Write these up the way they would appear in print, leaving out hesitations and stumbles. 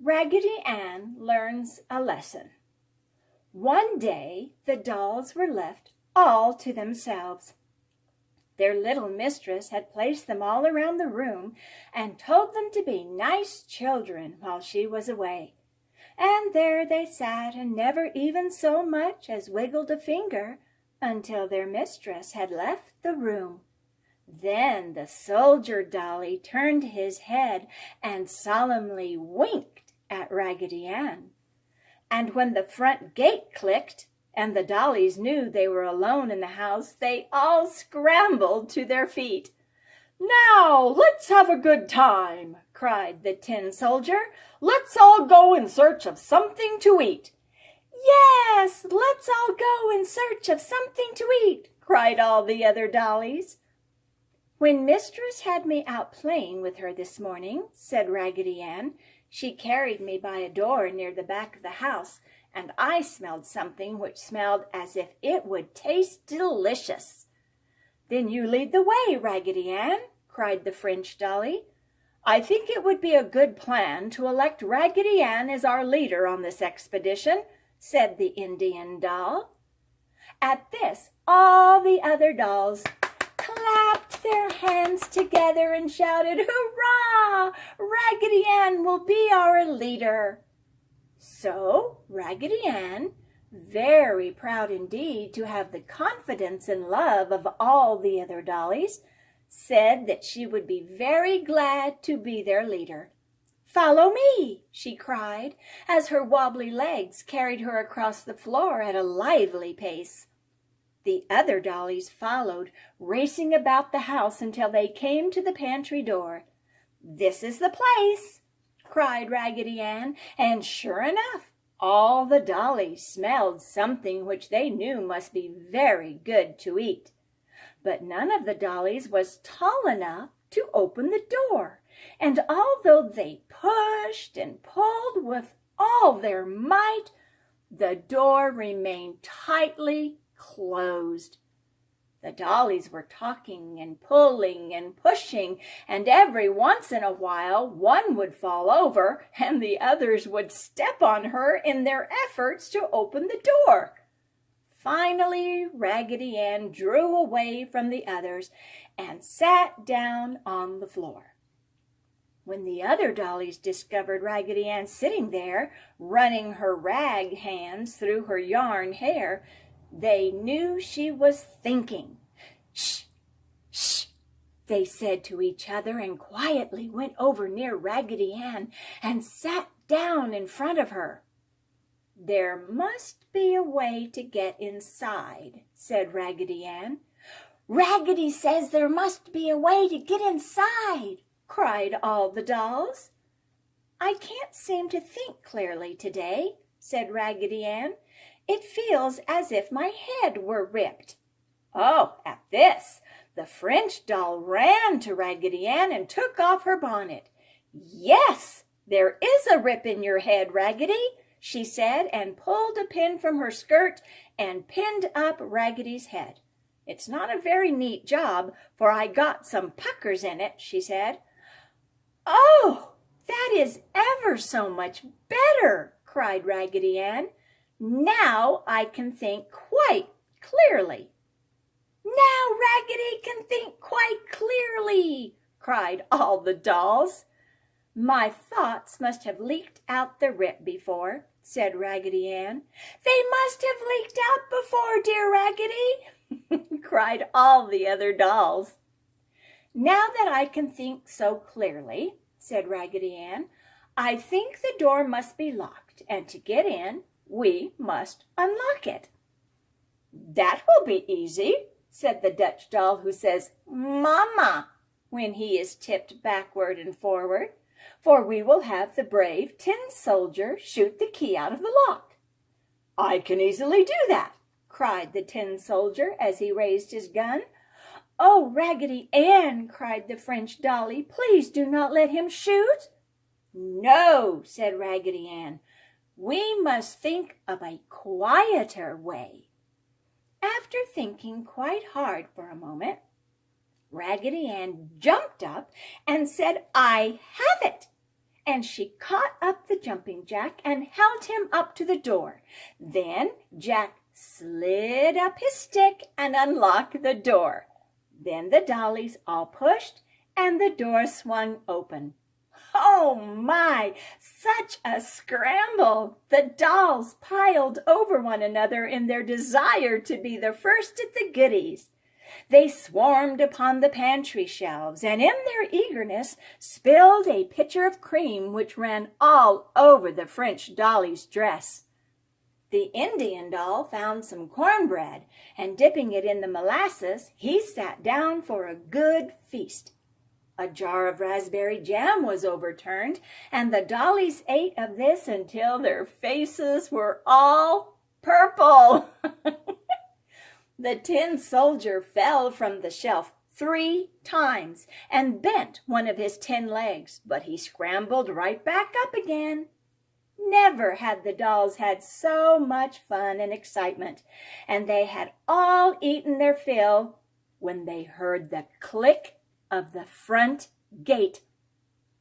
Raggedy Ann learns a lesson. One day the dolls were left all to themselves. Their little mistress had placed them all around the room and told them to be nice children while she was away. And there they sat and never even so much as wiggled a finger until their mistress had left the room. Then the soldier dolly turned his head and solemnly winked at Raggedy Ann. And when the front gate clicked and the dollies knew they were alone in the house, they all scrambled to their feet. "Now, let's have a good time," cried the tin soldier. "Let's all go in search of something to eat." "Yes, let's all go in search of something to eat," cried all the other dollies. "When Mistress had me out playing with her this morning," said Raggedy Ann, "she carried me by a door near the back of the house, and I smelled something which smelled as if it would taste delicious." "Then you lead the way, Raggedy Ann," cried the French dolly. "I think it would be a good plan to elect Raggedy Ann as our leader on this expedition," said the Indian doll. At this, all the other dolls clapped their hands together and shouted, "Hurrah! Raggedy Ann will be our leader." So Raggedy Ann, very proud indeed to have the confidence and love of all the other dollies, said that she would be very glad to be their leader. "Follow me!" she cried, as her wobbly legs carried her across the floor at a lively pace. The other dollies followed, racing about the house until they came to the pantry door. "This is the place!" cried Raggedy Ann, and sure enough, all the dollies smelled something which they knew must be very good to eat. But none of the dollies was tall enough to open the door, and although they pushed and pulled with all their might, the door remained tightly closed. The dollies were talking and pulling and pushing, and every once in a while one would fall over and the others would step on her in their efforts to open the door. Finally, Raggedy Ann drew away from the others and sat down on the floor. When the other dollies discovered Raggedy Ann sitting there, running her rag hands through her yarn hair, they knew she was thinking. "Shh, shh," they said to each other, and quietly went over near Raggedy Ann and sat down in front of her. "There must be a way to get inside," said Raggedy Ann. "Raggedy says there must be a way to get inside," cried all the dolls. "I can't seem to think clearly today," said Raggedy Ann. "It feels as if my head were ripped." Oh, at this, the French doll ran to Raggedy Ann and took off her bonnet. "Yes, there is a rip in your head, Raggedy," she said, and pulled a pin from her skirt and pinned up Raggedy's head. "It's not a very neat job, for I got some puckers in it," she said. "Oh, that is ever so much better," cried Raggedy Ann. "Now I can think quite clearly." "Now Raggedy can think quite clearly," cried all the dolls. "My thoughts must have leaked out the rip before," said Raggedy Ann. "They must have leaked out before, dear Raggedy," cried all the other dolls. "Now that I can think so clearly," said Raggedy Ann, "I think the door must be locked, and to get in, we must unlock it." "That will be easy," said the Dutch doll who says "Mama" when he is tipped backward and forward, "for we will have the brave tin soldier shoot the key out of the lock." "I can easily do that," cried the tin soldier as he raised his gun. "Oh, Raggedy Ann," cried the French dolly, "please do not let him shoot." "No," said Raggedy Ann, "we must think of a quieter way." After thinking quite hard for a moment, Raggedy Ann jumped up and said, "I have it!" and she caught up the jumping jack and held him up to the door. Then Jack slid up his stick and unlocked the door. Then the dollies all pushed, and the door swung open. Oh my, such a scramble! The dolls piled over one another in their desire to be the first at the goodies. They swarmed upon the pantry shelves, and in their eagerness spilled a pitcher of cream which ran all over the French dolly's dress. The Indian doll found some cornbread, and dipping it in the molasses, he sat down for a good feast. A jar of raspberry jam was overturned, and the dollies ate of this until their faces were all purple. The tin soldier fell from the shelf 3 times and bent one of his tin legs, but he scrambled right back up again. Never had the dolls had so much fun and excitement, and they had all eaten their fill when they heard the click of the front gate.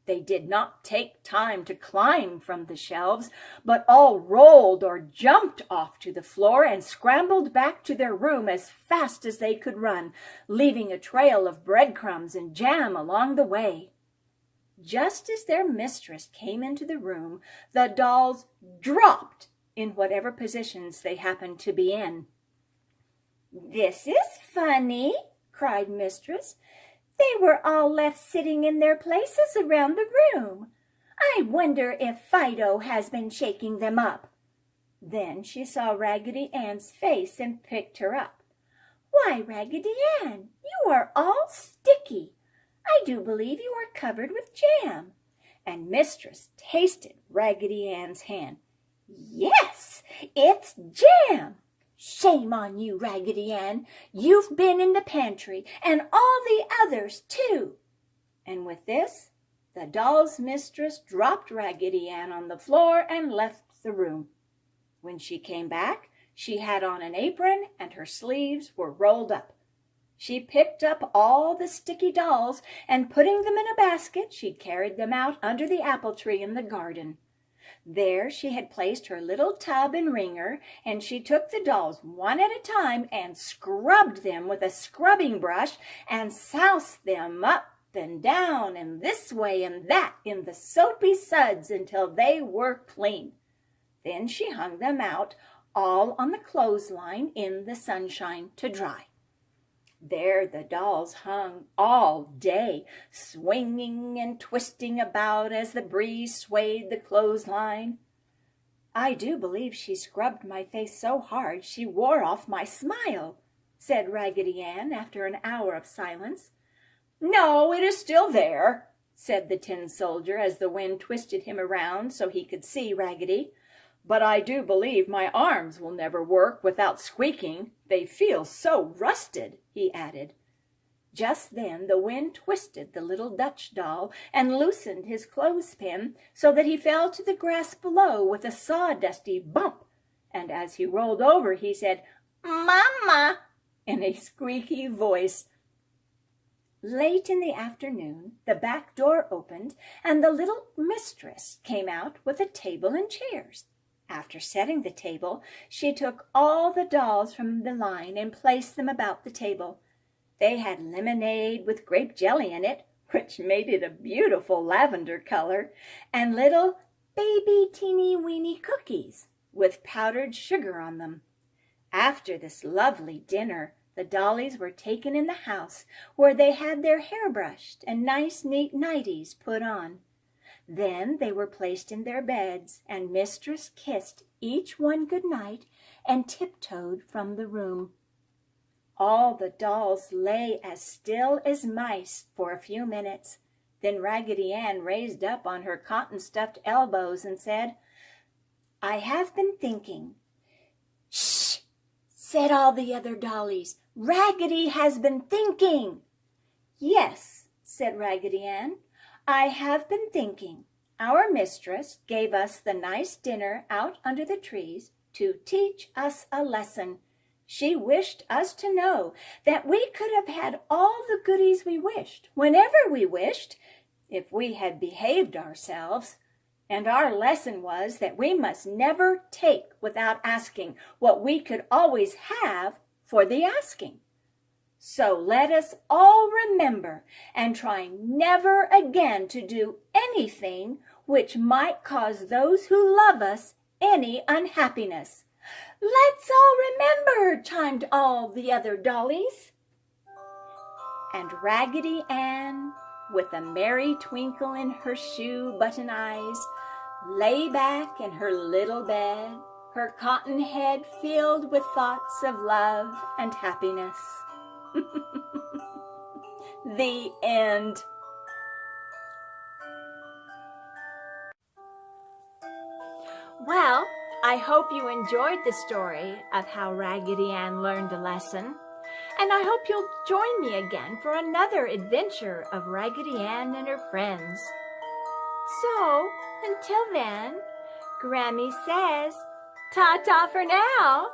They did not take time to climb from the shelves, but all rolled or jumped off to the floor and scrambled back to their room as fast as they could run, leaving a trail of breadcrumbs and jam along the way. Just as their mistress came into the room, the dolls dropped in whatever positions they happened to be in. "This is funny," cried mistress. "They were all left sitting in their places around the room. I wonder if Fido has been shaking them up." Then she saw Raggedy Ann's face and picked her up. "Why, Raggedy Ann, you are all sticky. I do believe you are covered with jam." And mistress tasted Raggedy Ann's hand. "Yes, it's jam. Shame on you, Raggedy Ann. You've been in the pantry, and all the others, too." And with this, the doll's mistress dropped Raggedy Ann on the floor and left the room. When she came back, she had on an apron, and her sleeves were rolled up. She picked up all the sticky dolls, and putting them in a basket, she carried them out under the apple tree in the garden. There she had placed her little tub and wringer, and she took the dolls one at a time and scrubbed them with a scrubbing brush and soused them up and down and this way and that in the soapy suds until they were clean. Then she hung them out all on the clothesline in the sunshine to dry. There the dolls hung all day, swinging and twisting about as the breeze swayed the clothesline. "I do believe she scrubbed my face so hard she wore off my smile," said Raggedy Ann after an hour of silence. "No, it is still there," said the tin soldier as the wind twisted him around so he could see Raggedy. "But I do believe my arms will never work without squeaking. They feel so rusted," he added. Just then the wind twisted the little Dutch doll and loosened his clothespin so that he fell to the grass below with a sawdusty bump, and as he rolled over he said, "Mama," in a squeaky voice. Late in the afternoon, the back door opened, and the little mistress came out with a table and chairs. After setting the table, she took all the dolls from the line and placed them about the table. They had lemonade with grape jelly in it, which made it a beautiful lavender color, and little baby teeny-weeny cookies with powdered sugar on them. After this lovely dinner, the dollies were taken in the house, where they had their hair brushed and nice neat nighties put on. Then they were placed in their beds, and mistress kissed each one good night and tiptoed from the room. All the dolls lay as still as mice for a few minutes. Then Raggedy Ann raised up on her cotton-stuffed elbows and said, "I have been thinking." "Shh!" said all the other dollies. "Raggedy has been thinking." "Yes," said Raggedy Ann. "I have been thinking. Our mistress gave us the nice dinner out under the trees to teach us a lesson. She wished us to know that we could have had all the goodies we wished, whenever we wished, if we had behaved ourselves. And our lesson was that we must never take without asking what we could always have for the asking. So let us all remember and try never again to do anything which might cause those who love us any unhappiness. Let's all remember, chimed all the other dollies. And Raggedy Ann, with a merry twinkle in her shoe-button eyes, lay back in her little bed, her cotton head filled with thoughts of love and happiness. The end. Well, I hope you enjoyed the story of how Raggedy Ann learned a lesson, and I hope you'll join me again for another adventure of Raggedy Ann and her friends. So, until then, Grammy says, ta-ta for now.